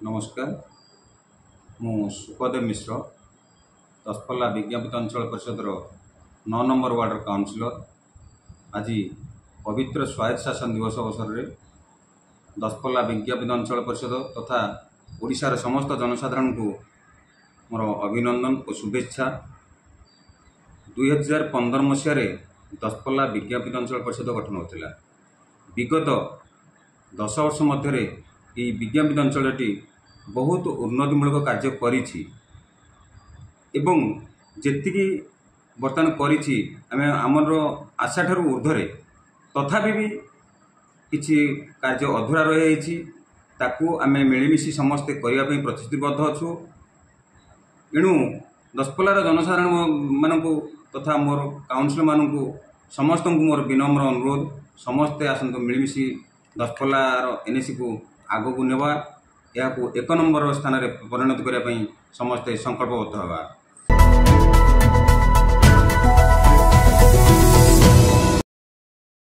नमस्कार मु सुखदेव मिश्र दसपल्ला विज्ञापित अंचल परिषद 9 नंबर वार्डर काउंसिलर। आज पवित्र स्वायत्त शासन दिवस अवसर में दसपल्ला विज्ञापित अंचल परिषद तथा ओडिशार समस्त जनसाधारण को मोर अभिनंदन और शुभेच्छा। 2015 मसीह दसपल्ला विज्ञापित अंचल परिषद गठन होता। विगत 10 वर्ष मध्य विज्ञापित अंचलटी बहुत उन्नतिमूलक कार्य करिछि एवं जेतिकी बर्तमान करिछि आमे हमर आशा ठारू ऊर्ध्वरे तथापि भी किछि कार्य अधूरा रही ताकू आमे मिलिमिशि समस्ते करने ପାଇଁ प्रतिश्रुतिबद्ध अछु। एणु दसपल्लार जनसाधारण मानकु तथा मोर काउंसिल मानकु समस्त को मोर विनम्र अनुरोध समस्ते आसंतु मिलिमिशि दसपल्लार एनएसी को आगो को नेबा या 1 नंबर स्थान में परिणत करने समस्ते संकल्पबद्ध होगा।